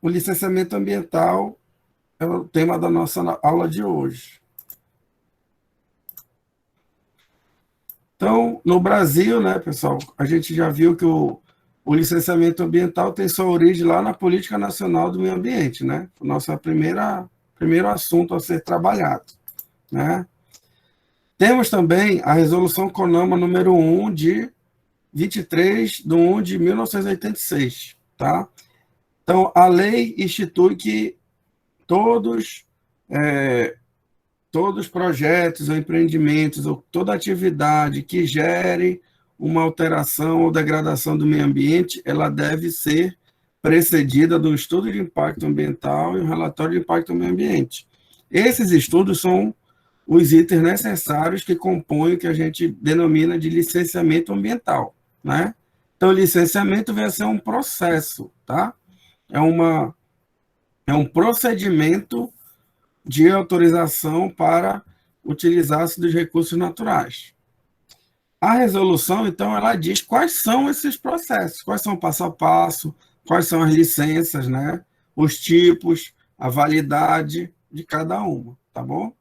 o licenciamento ambiental é o tema da nossa aula de hoje. Então, no Brasil, né, pessoal, a gente já viu que o licenciamento ambiental tem sua origem lá na Política Nacional do Meio Ambiente, né? O nosso primeiro assunto a ser trabalhado, né? Temos também a Resolução CONAMA número 1 de 23/1 de 1986, tá? Então, a lei institui que todos todos os projetos ou empreendimentos ou toda atividade que gere uma alteração ou degradação do meio ambiente, ela deve ser precedida de um estudo de impacto ambiental e um relatório de impacto ao meio ambiente. Esses estudos são os itens necessários que compõem o que a gente denomina de licenciamento ambiental, né? Então, licenciamento vem a ser um processo, tá? É um procedimento de autorização para utilizar-se dos recursos naturais. A resolução, então, ela diz quais são esses processos, quais são o passo a passo, quais são as licenças, né? Os tipos, a validade de cada uma, tá bom?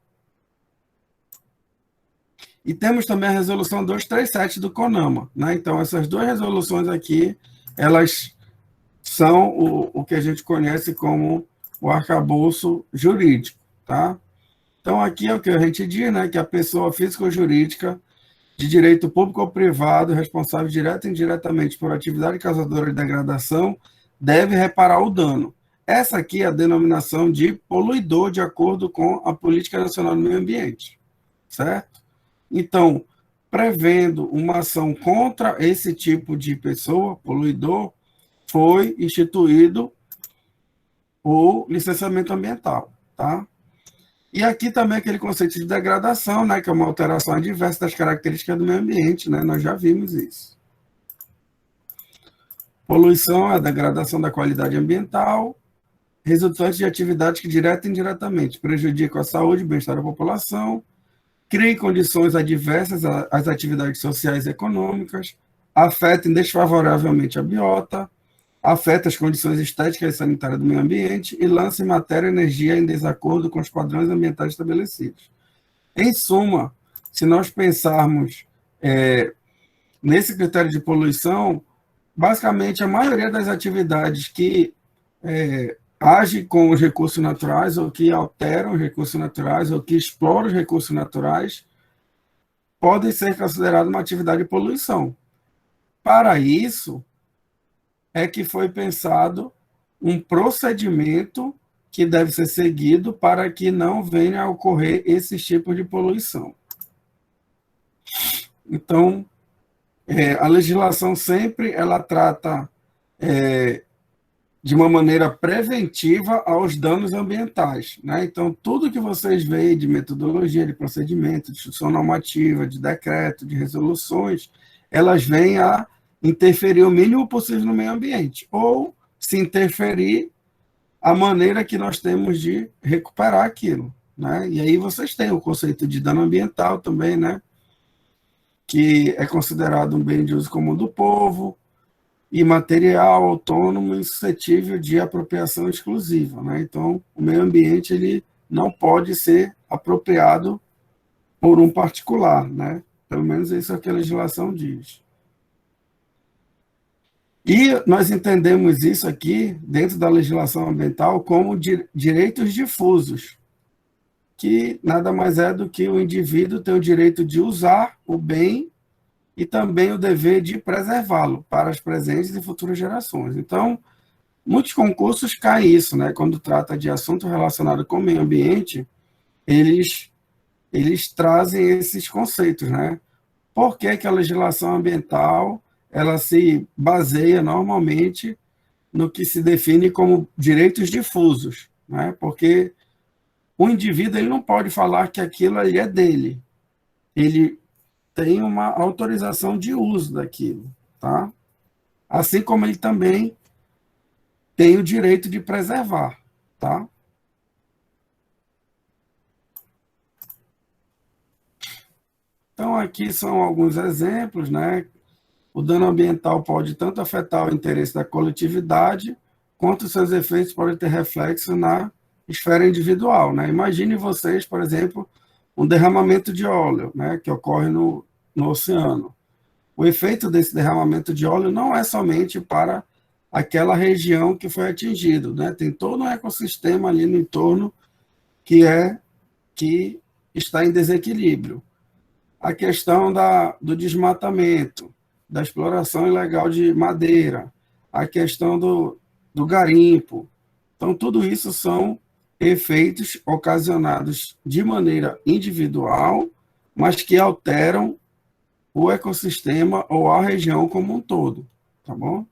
E temos também a resolução 237 do CONAMA, né? Então, essas duas resoluções aqui, elas são o que a gente conhece como o arcabouço jurídico, tá? Então, aqui é o que a gente diz, né, que a pessoa física ou jurídica de direito público ou privado, responsável direta e indiretamente por atividade causadora de degradação, deve reparar o dano. Essa aqui é a denominação de poluidor, de acordo com a Política Nacional do Meio Ambiente, certo? Então, prevendo uma ação contra esse tipo de pessoa, poluidor, foi instituído o licenciamento ambiental, tá? E aqui também aquele conceito de degradação, né, que é uma alteração adversa das características do meio ambiente, né, nós já vimos isso. Poluição é a degradação da qualidade ambiental, resultante de atividades que direta e indiretamente prejudicam a saúde e bem-estar da população, criem condições adversas às atividades sociais e econômicas, afetem desfavoravelmente a biota, afeta as condições estéticas e sanitárias do meio ambiente e lança matéria e energia em desacordo com os padrões ambientais estabelecidos. Em suma, se nós pensarmos nesse critério de poluição, basicamente a maioria das atividades que agem com os recursos naturais ou que alteram os recursos naturais ou que exploram os recursos naturais podem ser consideradas uma atividade de poluição. Para isso, é que foi pensado um procedimento que deve ser seguido para que não venha a ocorrer esses tipos de poluição. Então, a legislação sempre ela trata de uma maneira preventiva aos danos ambientais, né? Então, tudo que vocês veem de metodologia, de procedimento, de instrução normativa, de decreto, de resoluções, elas vêm a interferir o mínimo possível no meio ambiente, ou se interferir, a maneira que nós temos de recuperar aquilo, né? E aí vocês têm o conceito de dano ambiental também, né? Que é considerado um bem de uso comum do povo, imaterial, autônomo e suscetível de apropriação exclusiva, né? Então, o meio ambiente ele não pode ser apropriado por um particular, né? Pelo menos isso é o que a legislação diz. E nós entendemos isso aqui, dentro da legislação ambiental, como direitos difusos, que nada mais é do que o indivíduo ter o direito de usar o bem e também o dever de preservá-lo para as presentes e futuras gerações. Então, muitos concursos caem isso, né? Quando trata de assunto relacionado com o meio ambiente, eles trazem esses conceitos, né? Por que que a legislação ambiental ela se baseia normalmente no que se define como direitos difusos, né? Porque o indivíduo ele não pode falar que aquilo ali é dele. Ele tem uma autorização de uso daquilo, tá? Assim como ele também tem o direito de preservar, tá? Então, aqui são alguns exemplos, né? O dano ambiental pode tanto afetar o interesse da coletividade, quanto seus efeitos podem ter reflexo na esfera individual, né? Imagine vocês, por exemplo, um derramamento de óleo, né, que ocorre no oceano. O efeito desse derramamento de óleo não é somente para aquela região que foi atingido, né? Tem todo um ecossistema ali no entorno que está em desequilíbrio. A questão do desmatamento, da exploração ilegal de madeira, a questão do garimpo. Então, tudo isso são efeitos ocasionados de maneira individual, mas que alteram o ecossistema ou a região como um todo, tá bom?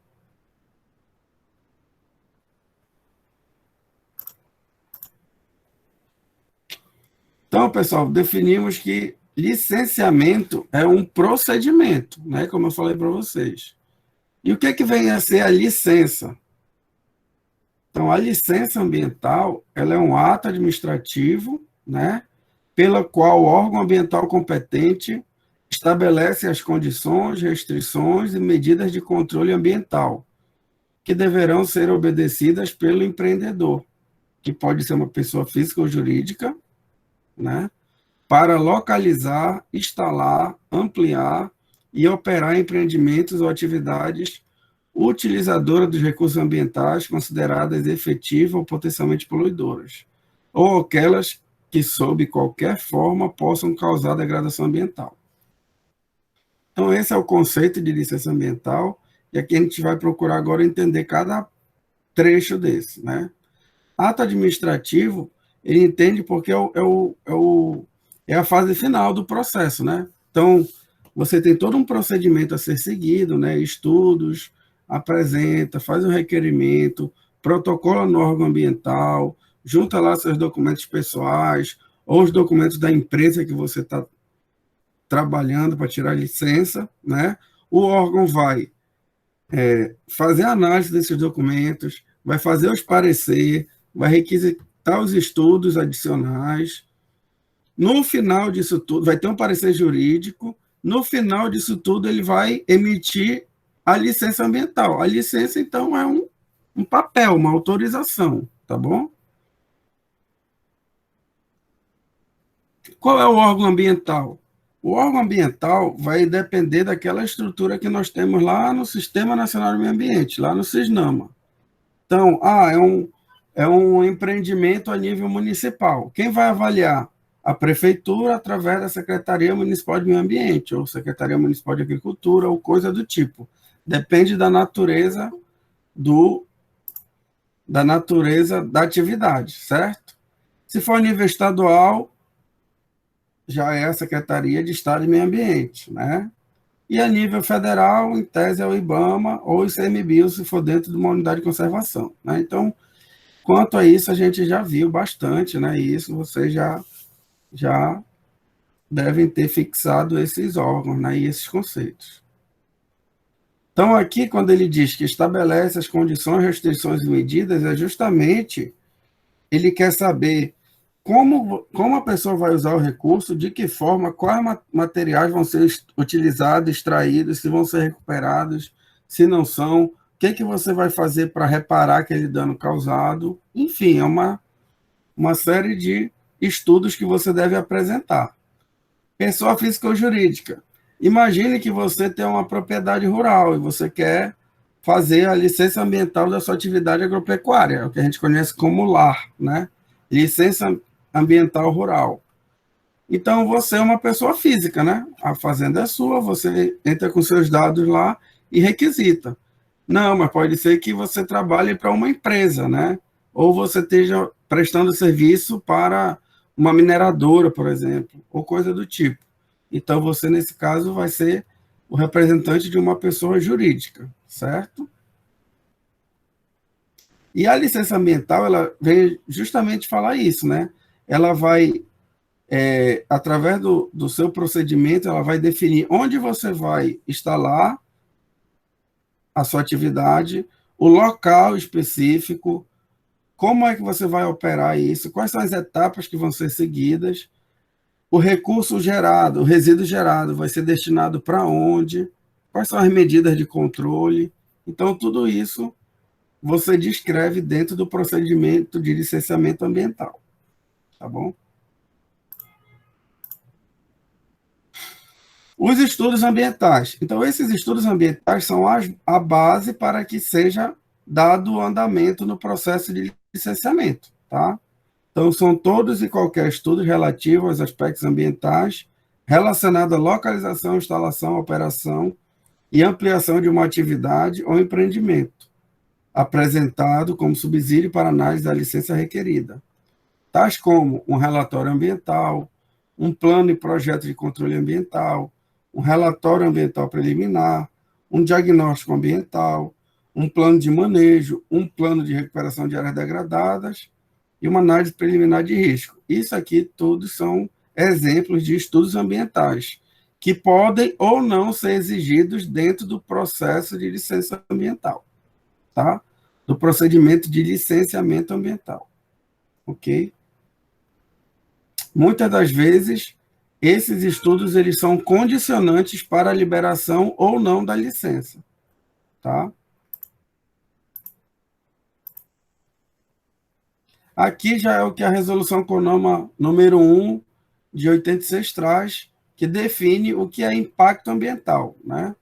Então, pessoal, definimos que licenciamento é um procedimento, né, como eu falei para vocês. E o que vem a ser a licença? Então, a licença ambiental, ela é um ato administrativo, né, pela qual o órgão ambiental competente estabelece as condições, restrições e medidas de controle ambiental que deverão ser obedecidas pelo empreendedor, que pode ser uma pessoa física ou jurídica, né, para localizar, instalar, ampliar e operar empreendimentos ou atividades utilizadoras dos recursos ambientais consideradas efetivas ou potencialmente poluidoras, ou aquelas que, sob qualquer forma, possam causar degradação ambiental. Então, esse é o conceito de licença ambiental, e aqui a gente vai procurar agora entender cada trecho desse, né? Ato administrativo, ele entende porque é a fase final do processo, né? Então, você tem todo um procedimento a ser seguido, né? Estudos, apresenta, faz o requerimento, protocola no órgão ambiental, junta lá seus documentos pessoais ou os documentos da empresa que você está trabalhando para tirar licença, né? O órgão vai fazer a análise desses documentos, vai fazer os parecer, vai requisitar os estudos adicionais. No final disso tudo, vai ter um parecer jurídico. No final disso tudo, ele vai emitir a licença ambiental. A licença, então, é um papel, uma autorização, tá bom? Qual é o órgão ambiental? O órgão ambiental vai depender daquela estrutura que nós temos lá no Sistema Nacional do Meio Ambiente, lá no SISNAMA. Então, é um empreendimento a nível municipal. Quem vai avaliar? A prefeitura, através da Secretaria Municipal de Meio Ambiente, ou Secretaria Municipal de Agricultura, ou coisa do tipo. Depende da natureza da atividade, certo? Se for a nível estadual, já é a Secretaria de Estado de Meio Ambiente, né? E a nível federal, em tese, é o IBAMA ou o ICMBio, se for dentro de uma unidade de conservação, né? Então, quanto a isso, a gente já viu bastante, né? E isso vocês já devem ter fixado esses órgãos, né? E esses conceitos. Então, aqui, quando ele diz que estabelece as condições, restrições e medidas, é justamente ele quer saber como a pessoa vai usar o recurso, de que forma, quais materiais vão ser utilizados, extraídos, se vão ser recuperados, se não são, o que você vai fazer para reparar aquele dano causado. Enfim, é uma série de estudos que você deve apresentar. Pessoa física ou jurídica. Imagine que você tem uma propriedade rural e você quer fazer a licença ambiental da sua atividade agropecuária, o que a gente conhece como LAR, né? Licença ambiental rural. Então, você é uma pessoa física, né? A fazenda é sua, você entra com seus dados lá e requisita. Não, mas pode ser que você trabalhe para uma empresa, né? Ou você esteja prestando serviço para uma mineradora, por exemplo, ou coisa do tipo. Então, você, nesse caso, vai ser o representante de uma pessoa jurídica, certo? E a licença ambiental, ela vem justamente falar isso, né? Ela vai, através do seu procedimento, ela vai definir onde você vai instalar a sua atividade, o local específico, como é que você vai operar isso, quais são as etapas que vão ser seguidas, o recurso gerado, o resíduo gerado vai ser destinado para onde, quais são as medidas de controle. Então, tudo isso você descreve dentro do procedimento de licenciamento ambiental, tá bom? Os estudos ambientais. Então, esses estudos ambientais são a base para que seja dado o andamento no processo de licenciamento, tá? Então, são todos e qualquer estudos relativos aos aspectos ambientais relacionados à localização, instalação, operação e ampliação de uma atividade ou empreendimento, apresentado como subsídio para análise da licença requerida, tais como um relatório ambiental, um plano e projeto de controle ambiental, um relatório ambiental preliminar, um diagnóstico ambiental, um plano de manejo, um plano de recuperação de áreas degradadas e uma análise preliminar de risco. Isso aqui todos são exemplos de estudos ambientais que podem ou não ser exigidos dentro do processo de licença ambiental, tá? Do procedimento de licenciamento ambiental, ok? Muitas das vezes, esses estudos eles são condicionantes para a liberação ou não da licença, tá? Aqui já é o que a resolução CONAMA número 1 de 86 traz, que define o que é impacto ambiental, né?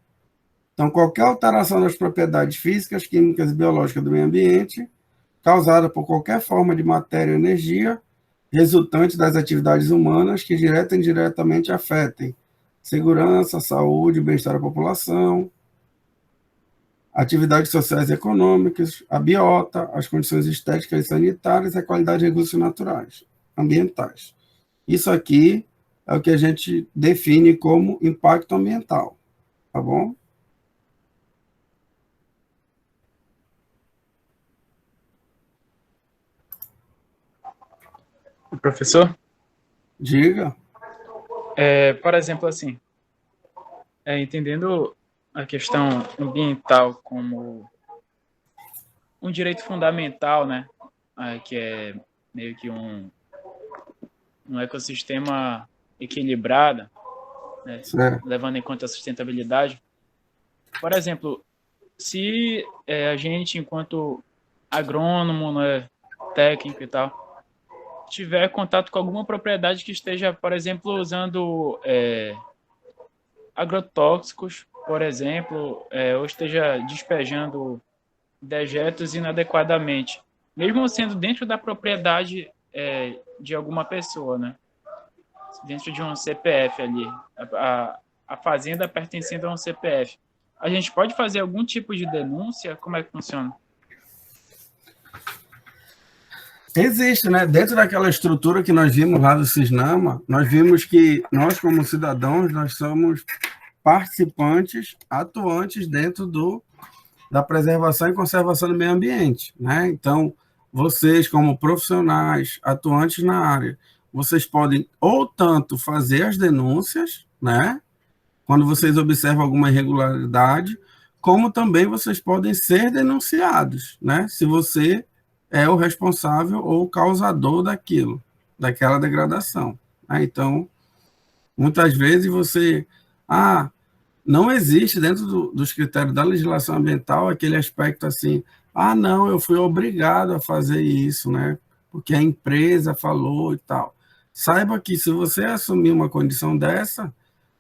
Então, qualquer alteração das propriedades físicas, químicas e biológicas do meio ambiente, causada por qualquer forma de matéria ou energia, resultante das atividades humanas que direta e indiretamente afetem segurança, saúde, bem-estar da população, atividades sociais e econômicas, a biota, as condições estéticas e sanitárias e a qualidade de recursos naturais, ambientais. Isso aqui é o que a gente define como impacto ambiental, tá bom? Professor, Diga. por exemplo, assim, entendendo a questão ambiental como um direito fundamental, né, que é meio que um ecossistema equilibrado, né, levando em conta a sustentabilidade. Por exemplo, se a gente, enquanto agrônomo, né, técnico e tal, tiver contato com alguma propriedade que esteja, por exemplo, usando agrotóxicos, por exemplo, ou esteja despejando dejetos inadequadamente, mesmo sendo dentro da propriedade de alguma pessoa, né? Dentro de um CPF ali, a fazenda pertencendo a um CPF. A gente pode fazer algum tipo de denúncia? Como é que funciona? Existe, né? Dentro daquela estrutura que nós vimos lá do Cisnama, nós vimos que nós, como cidadãos, nós somos participantes, atuantes dentro da preservação e conservação do meio ambiente, né? Então, vocês, como profissionais, atuantes na área, vocês podem ou tanto fazer as denúncias, né? Quando vocês observam alguma irregularidade, como também vocês podem ser denunciados, né? Se você é o responsável ou o causador daquilo, daquela degradação. Então, muitas vezes você... não existe dentro dos critérios da legislação ambiental aquele aspecto assim, não, eu fui obrigado a fazer isso, né? Porque a empresa falou e tal. Saiba que se você assumir uma condição dessa,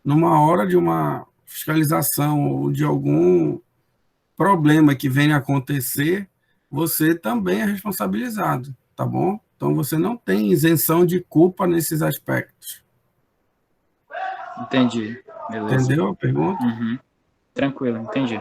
numa hora de uma fiscalização ou de algum problema que venha a acontecer, você também é responsabilizado, tá bom? Então você não tem isenção de culpa nesses aspectos. Entendi. Beleza. Entendeu a pergunta? Uhum. Tranquilo, entendi.